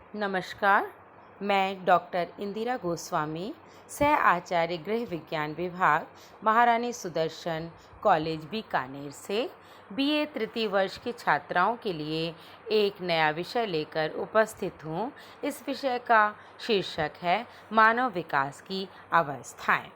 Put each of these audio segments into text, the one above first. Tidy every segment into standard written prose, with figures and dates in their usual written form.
नमस्कार। मैं डॉक्टर इंदिरा गोस्वामी, सह आचार्य गृह विज्ञान विभाग, महारानी सुदर्शन कॉलेज बीकानेर से बीए तृतीय वर्ष की छात्राओं के लिए एक नया विषय लेकर उपस्थित हूँ। इस विषय का शीर्षक है मानव विकास की अवस्थाएं।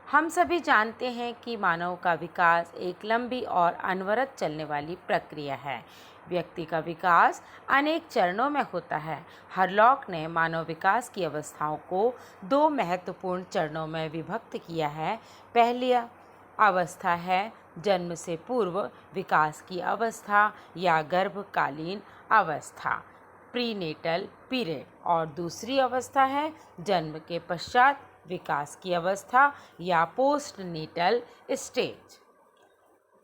हम सभी जानते हैं कि मानव का विकास एक लंबी और अनवरत चलने वाली प्रक्रिया है। व्यक्ति का विकास अनेक चरणों में होता है। हरलॉक ने मानव विकास की अवस्थाओं को दो महत्वपूर्ण चरणों में विभक्त किया है। पहली अवस्था है जन्म से पूर्व विकास की अवस्था या गर्भकालीन अवस्था, प्रीनेटल पीरियड, और दूसरी अवस्था है जन्म के पश्चात विकास की अवस्था या पोस्टनेटल स्टेज।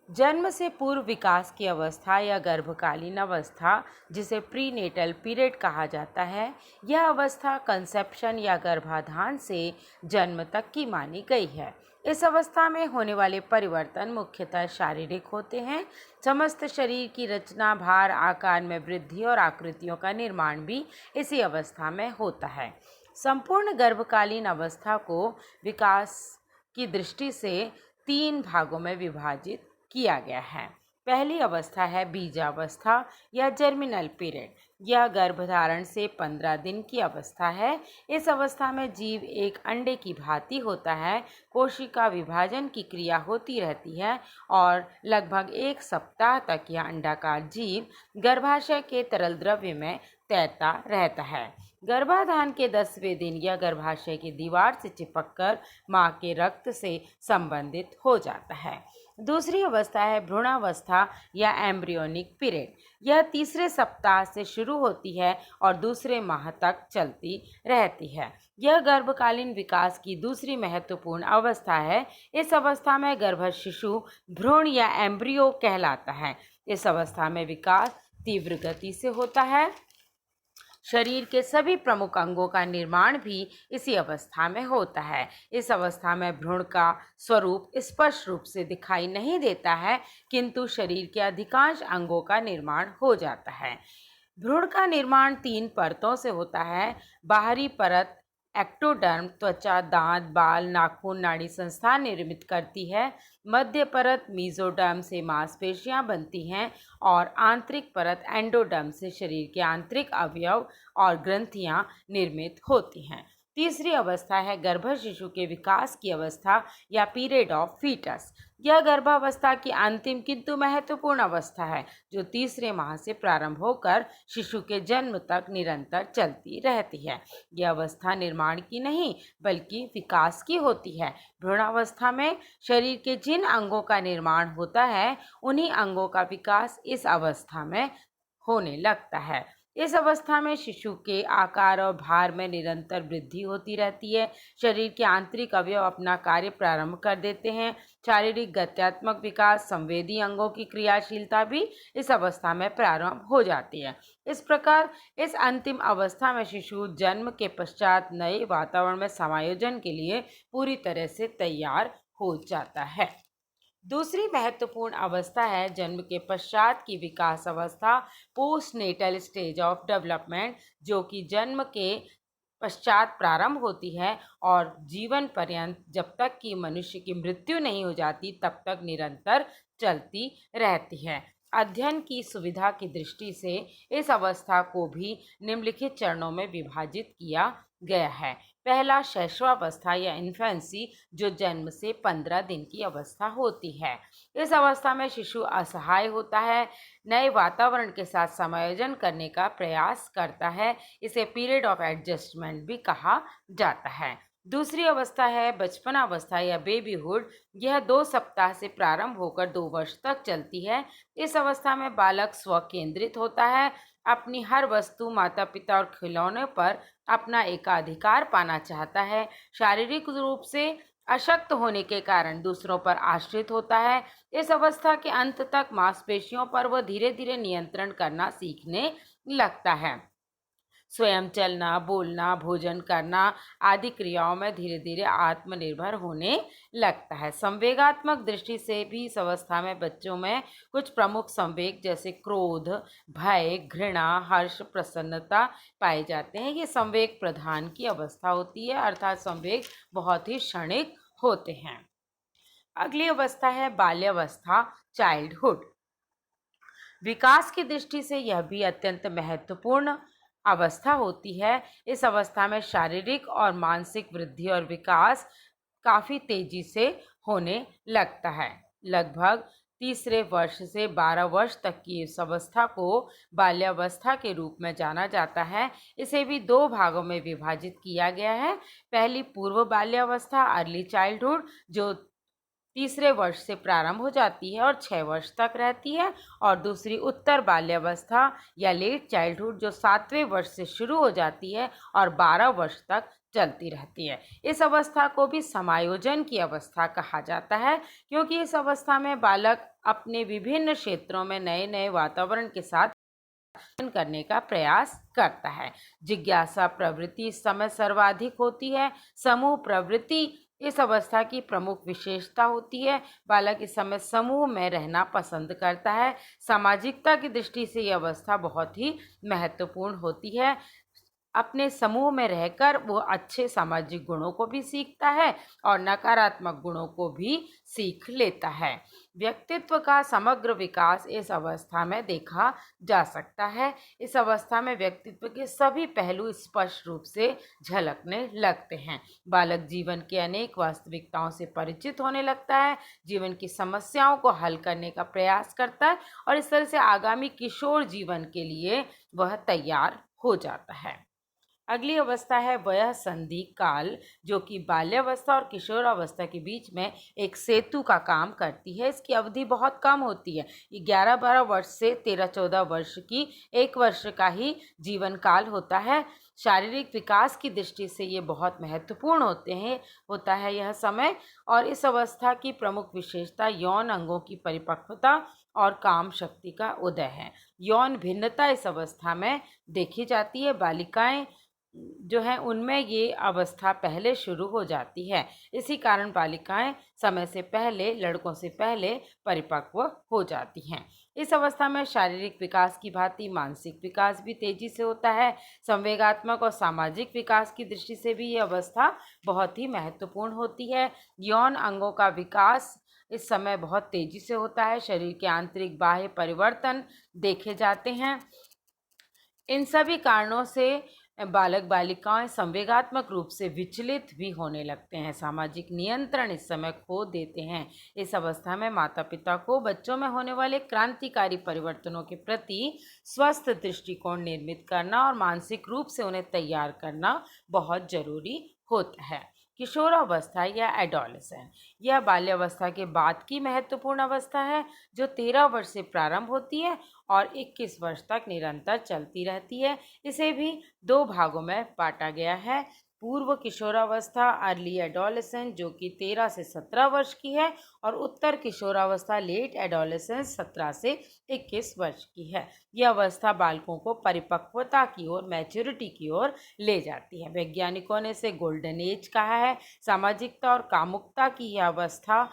जन्म से पूर्व विकास की अवस्था या गर्भकालीन अवस्था, जिसे प्रीनेटल पीरियड कहा जाता है, यह अवस्था कंसेप्शन या गर्भाधान से जन्म तक की मानी गई है। इस अवस्था में होने वाले परिवर्तन मुख्यतः शारीरिक होते हैं। समस्त शरीर की रचना, भार, आकार में वृद्धि और आकृतियों का निर्माण भी इसी अवस्था में होता है। संपूर्ण गर्भकालीन अवस्था को विकास की दृष्टि से 3 भागों में विभाजित किया गया है। पहली अवस्था है बीजावस्था या जर्मिनल पीरियड। यह गर्भधारण से 15 दिन की अवस्था है। इस अवस्था में जीव एक अंडे की भांति होता है। कोशिका विभाजन की क्रिया होती रहती है और लगभग 1 सप्ताह तक यह अंडाकार जीव गर्भाशय के तरल द्रव्य में तैरता रहता है। गर्भाधान के 10वें दिन यह गर्भाशय की दीवार से चिपककर मां के रक्त से संबंधित हो जाता है। दूसरी अवस्था है भ्रूणावस्था या एम्ब्रियोनिक पीरियड। यह 3रे सप्ताह से शुरू होती है और दूसरे माह तक चलती रहती है। यह गर्भकालीन विकास की दूसरी महत्वपूर्ण अवस्था है। इस अवस्था में गर्भ शिशु भ्रूण या एम्ब्रियो कहलाता है। इस अवस्था में विकास तीव्र गति से होता है। शरीर के सभी प्रमुख अंगों का निर्माण भी इसी अवस्था में होता है। इस अवस्था में भ्रूण का स्वरूप स्पष्ट रूप से दिखाई नहीं देता है, किंतु शरीर के अधिकांश अंगों का निर्माण हो जाता है। भ्रूण का निर्माण 3 परतों से होता है। बाहरी परत एक्टोडर्म त्वचा, दांत, बाल, नाखून, नाड़ी संस्था निर्मित करती है। मध्य परत मीजोडर्म से मांसपेशियां बनती हैं और आंतरिक परत एंडोडर्म से शरीर के आंतरिक अवयव और ग्रंथियां निर्मित होती हैं। तीसरी अवस्था है गर्भ शिशु के विकास की अवस्था या पीरियड ऑफ फीटस। यह गर्भावस्था की अंतिम किंतु महत्वपूर्ण अवस्था है, जो 3रे माह से प्रारंभ होकर शिशु के जन्म तक निरंतर चलती रहती है। यह अवस्था निर्माण की नहीं बल्कि विकास की होती है। भ्रूणावस्था में शरीर के जिन अंगों का निर्माण होता है, उन्हीं अंगों का विकास इस अवस्था में होने लगता है। इस अवस्था में शिशु के आकार और भार में निरंतर वृद्धि होती रहती है। शरीर के आंतरिक अवयव अपना कार्य प्रारंभ कर देते हैं। शारीरिक गत्यात्मक विकास, संवेदी अंगों की क्रियाशीलता भी इस अवस्था में प्रारंभ हो जाती है। इस प्रकार इस अंतिम अवस्था में शिशु जन्म के पश्चात नए वातावरण में समायोजन के लिए पूरी तरह से तैयार हो जाता है। दूसरी महत्वपूर्ण अवस्था है जन्म के पश्चात की विकास अवस्था, पोस्टनेटल स्टेज ऑफ डेवलपमेंट, जो कि जन्म के पश्चात प्रारंभ होती है और जीवन पर्यंत, जब तक कि मनुष्य की मृत्यु नहीं हो जाती तब तक निरंतर चलती रहती है। अध्ययन की सुविधा की दृष्टि से इस अवस्था को भी निम्नलिखित चरणों में विभाजित किया गया है। पहला शैशवावस्था या इन्फेंसी, जो जन्म से 15 दिन की अवस्था होती है। इस अवस्था में शिशु असहाय होता है, नए वातावरण के साथ समायोजन करने का प्रयास करता है। इसे पीरियड ऑफ एडजस्टमेंट भी कहा जाता है। दूसरी अवस्था है बचपनावस्था या बेबीहुड। यह 2 सप्ताह से प्रारंभ होकर 2 वर्ष तक चलती है। इस अवस्था में बालक स्व केंद्रित होता है, अपनी हर वस्तु, माता पिता और खिलौनों पर अपना एकाधिकार पाना चाहता है। शारीरिक रूप से अशक्त होने के कारण दूसरों पर आश्रित होता है। इस अवस्था के अंत तक मांसपेशियों पर वह धीरे धीरे नियंत्रण करना सीखने लगता है। स्वयं चलना, बोलना, भोजन करना आदि क्रियाओं में धीरे धीरे आत्मनिर्भर होने लगता है। संवेगात्मक दृष्टि से भी इस अवस्था में बच्चों में कुछ प्रमुख संवेग जैसे क्रोध, भय, घृणा, हर्ष, प्रसन्नता पाए जाते हैं। ये संवेग प्रधान की अवस्था होती है, अर्थात संवेग बहुत ही क्षणिक होते हैं। अगली अवस्था है बाल्यावस्था, चाइल्डहुड। विकास की दृष्टि से यह भी अत्यंत महत्वपूर्ण अवस्था होती है। इस अवस्था में शारीरिक और मानसिक वृद्धि और विकास काफ़ी तेजी से होने लगता है। लगभग तीसरे वर्ष से 12 वर्ष तक की इस अवस्था को बाल्यावस्था के रूप में जाना जाता है। इसे भी 2 भागों में विभाजित किया गया है। पहली पूर्व बाल्यावस्था, अर्ली चाइल्डहुड, जो तीसरे वर्ष से प्रारंभ हो जाती है और 6 वर्ष तक रहती है, और दूसरी उत्तर बाल्यावस्था या लेट चाइल्डहुड, जो 7वें वर्ष से शुरू हो जाती है और 12 वर्ष तक चलती रहती है। इस अवस्था को भी समायोजन की अवस्था कहा जाता है, क्योंकि इस अवस्था में बालक अपने विभिन्न क्षेत्रों में नए नए वातावरण के साथ करने का प्रयास करता है। जिज्ञासा प्रवृत्ति इस समय सर्वाधिक होती है। समूह प्रवृत्ति इस अवस्था की प्रमुख विशेषता होती है। बालक इस समय समूह में रहना पसंद करता है। सामाजिकता की दृष्टि से यह अवस्था बहुत ही महत्वपूर्ण होती है। अपने समूह में रहकर वो अच्छे सामाजिक गुणों को भी सीखता है और नकारात्मक गुणों को भी सीख लेता है। व्यक्तित्व का समग्र विकास इस अवस्था में देखा जा सकता है। इस अवस्था में व्यक्तित्व के सभी पहलू स्पष्ट रूप से झलकने लगते हैं। बालक जीवन के अनेक वास्तविकताओं से परिचित होने लगता है, जीवन की समस्याओं को हल करने का प्रयास करता है और इस तरह से आगामी किशोर जीवन के लिए वह तैयार हो जाता है। अगली अवस्था है वयः संधि काल, जो कि बाल्यावस्था और किशोरावस्था के बीच में एक सेतु का काम करती है। इसकी अवधि बहुत कम होती है। ये 11-12 वर्ष से 13-14 वर्ष की 1 वर्ष का ही जीवन काल होता है। शारीरिक विकास की दृष्टि से ये बहुत महत्वपूर्ण होता है यह समय, और इस अवस्था की प्रमुख विशेषता यौन अंगों की परिपक्वता और काम शक्ति का उदय है। यौन भिन्नता इस अवस्था में देखी जाती है। बालिकाएं जो है उनमें ये अवस्था पहले शुरू हो जाती है। इसी कारण बालिकाएं समय से पहले, लड़कों से पहले परिपक्व हो जाती हैं। इस अवस्था में शारीरिक विकास की भांति मानसिक विकास भी तेजी से होता है। संवेगात्मक और सामाजिक विकास की दृष्टि से भी ये अवस्था बहुत ही महत्वपूर्ण होती है। यौन अंगों का विकास इस समय बहुत तेजी से होता है। शरीर के आंतरिक बाह्य परिवर्तन देखे जाते हैं। इन सभी कारणों से बालक बालिकाएं संवेगात्मक रूप से विचलित भी होने लगते हैं। सामाजिक नियंत्रण इस समय खो देते हैं। इस अवस्था में माता पिता को बच्चों में होने वाले क्रांतिकारी परिवर्तनों के प्रति स्वस्थ दृष्टिकोण निर्मित करना और मानसिक रूप से उन्हें तैयार करना बहुत जरूरी होता है। किशोरावस्था या एडोलेसेंट, यह बाल्यावस्था के बाद की महत्वपूर्ण अवस्था है, जो 13 वर्ष से प्रारंभ होती है और 21 वर्ष तक निरंतर चलती रहती है। इसे भी 2 भागों में बांटा गया है। पूर्व किशोरावस्था अर्ली एडोलेसेंस, जो कि 13 से 17 वर्ष की है, और उत्तर किशोरावस्था लेट एडोलेसेंस 17 से 21 वर्ष की है। यह अवस्था बालकों को परिपक्वता की ओर, मैच्योरिटी की ओर ले जाती है। वैज्ञानिकों ने इसे गोल्डन एज कहा है। सामाजिकता और कामुकता की यह अवस्था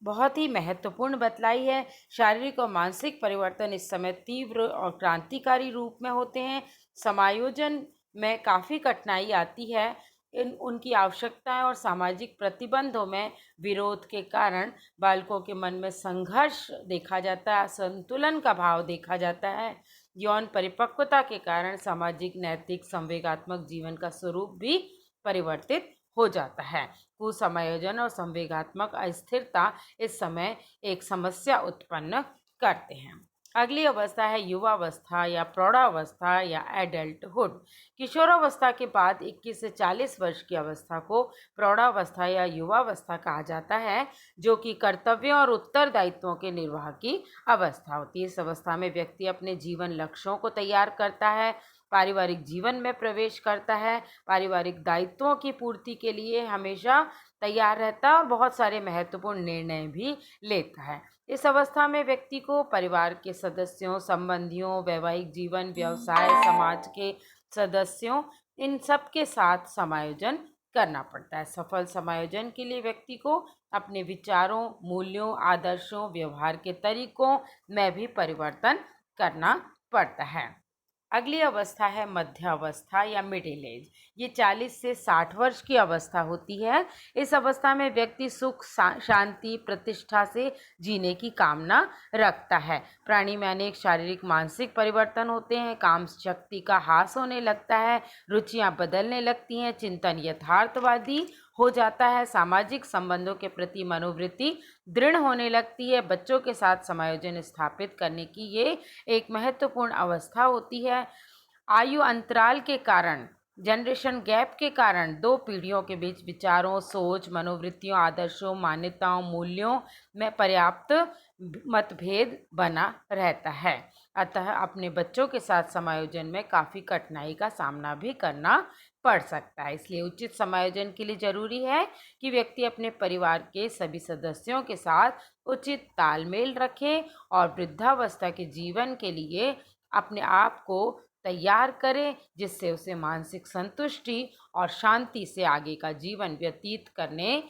बहुत ही महत्वपूर्ण बतलाई है। शारीरिक और मानसिक परिवर्तन इस समय तीव्र और क्रांतिकारी रूप में होते हैं। समायोजन में काफ़ी कठिनाई आती है। उनकी आवश्यकताएं और सामाजिक प्रतिबंधों में विरोध के कारण बालकों के मन में संघर्ष देखा जाता है, असंतुलन का भाव देखा जाता है। यौन परिपक्वता के कारण सामाजिक, नैतिक, संवेगात्मक जीवन का स्वरूप भी परिवर्तित हो जाता है। कुसमायोजन और संवेगात्मक अस्थिरता इस समय एक समस्या उत्पन्न करते हैं। अगली अवस्था है युवावस्था या प्रौढ़ावस्था या एडल्टहुड। किशोरावस्था के बाद 21 से 40 वर्ष की अवस्था को प्रौढ़ावस्था या युवावस्था कहा जाता है, जो कि कर्तव्यों और उत्तरदायित्वों के निर्वाह की अवस्था होती है। इस अवस्था में व्यक्ति अपने जीवन लक्ष्यों को तैयार करता है, पारिवारिक जीवन में प्रवेश करता है, पारिवारिक दायित्वों की पूर्ति के लिए हमेशा तैयार रहता है और बहुत सारे महत्वपूर्ण निर्णय भी लेता है। इस अवस्था में व्यक्ति को परिवार के सदस्यों, संबंधियों, वैवाहिक जीवन, व्यवसाय, समाज के सदस्यों, इन सब के साथ समायोजन करना पड़ता है। सफल समायोजन के लिए व्यक्ति को अपने विचारों, मूल्यों, आदर्शों, व्यवहार के तरीकों में भी परिवर्तन करना पड़ता है। अगली अवस्था है मध्य अवस्था या मिडिल एज। ये 40 से 60 वर्ष की अवस्था होती है। इस अवस्था में व्यक्ति सुख, शांति, प्रतिष्ठा से जीने की कामना रखता है। प्राणी में अनेक शारीरिक, मानसिक परिवर्तन होते हैं। काम शक्ति का ह्रास होने लगता है, रुचियां बदलने लगती हैं, चिंतन यथार्थवादी हो जाता है, सामाजिक संबंधों के प्रति मनोवृत्ति दृढ़ होने लगती है। बच्चों के साथ समायोजन स्थापित करने की ये एक महत्वपूर्ण अवस्था होती है। आयु अंतराल के कारण, जनरेशन गैप के कारण दो पीढ़ियों के बीच विचारों, सोच, मनोवृत्तियों, आदर्शों, मान्यताओं, मूल्यों में पर्याप्त मतभेद बना रहता है। अतः अपने बच्चों के साथ समायोजन में काफ़ी कठिनाई का सामना भी करना पड़ सकता है। इसलिए उचित समायोजन के लिए जरूरी है कि व्यक्ति अपने परिवार के सभी सदस्यों के साथ उचित तालमेल रखे और वृद्धावस्था के जीवन के लिए अपने आप को तैयार करे, जिससे उसे मानसिक संतुष्टि और शांति से आगे का जीवन व्यतीत करने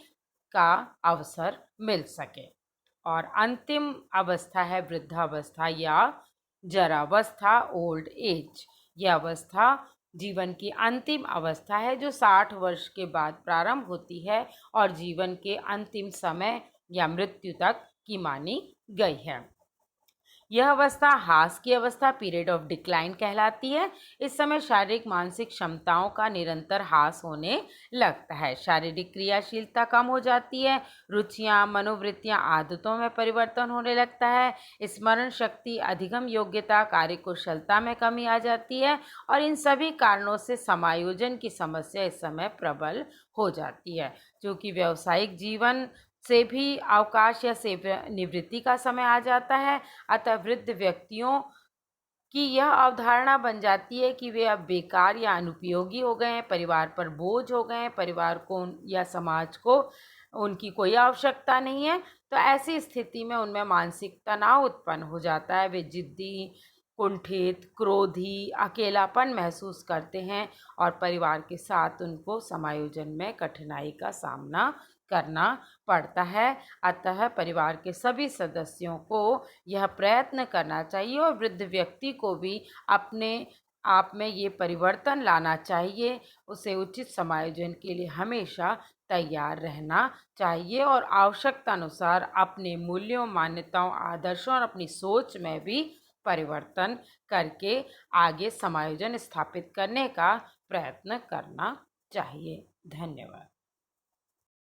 का अवसर मिल सके। और अंतिम अवस्था है वृद्धावस्था या जरावस्था, ओल्ड एज। यह अवस्था जीवन की अंतिम अवस्था है जो 60 वर्ष के बाद प्रारंभ होती है और जीवन के अंतिम समय या मृत्यु तक की मानी गई है। यह अवस्था ह्रास की अवस्था, पीरियड ऑफ डिक्लाइन कहलाती है। इस समय शारीरिक, मानसिक क्षमताओं का निरंतर ह्रास होने लगता है। शारीरिक क्रियाशीलता कम हो जाती है, रुचियां, मनोवृत्तियां, आदतों में परिवर्तन होने लगता है। स्मरण शक्ति, अधिगम योग्यता, कार्यकुशलता में कमी आ जाती है और इन सभी कारणों से समायोजन की समस्या इस समय प्रबल हो जाती है। क्योंकि व्यावसायिक जीवन से भी अवकाश या सेवानिवृत्ति का समय आ जाता है, अतः वृद्ध व्यक्तियों की यह अवधारणा बन जाती है कि वे अब बेकार या अनुपयोगी हो गए हैं, परिवार पर बोझ हो गए हैं, परिवार को या समाज को उनकी कोई आवश्यकता नहीं है। तो ऐसी स्थिति में उनमें मानसिक तनाव उत्पन्न हो जाता है। वे जिद्दी, कुंठित, क्रोधी, अकेलापन महसूस करते हैं और परिवार के साथ उनको समायोजन में कठिनाई का सामना करना पड़ता है। अतः परिवार के सभी सदस्यों को यह प्रयत्न करना चाहिए और वृद्ध व्यक्ति को भी अपने आप में ये परिवर्तन लाना चाहिए। उसे उचित समायोजन के लिए हमेशा तैयार रहना चाहिए और आवश्यकता अनुसार अपने मूल्यों, मान्यताओं, आदर्शों और अपनी सोच में भी परिवर्तन करके आगे समायोजन स्थापित करने का प्रयत्न करना चाहिए। धन्यवाद।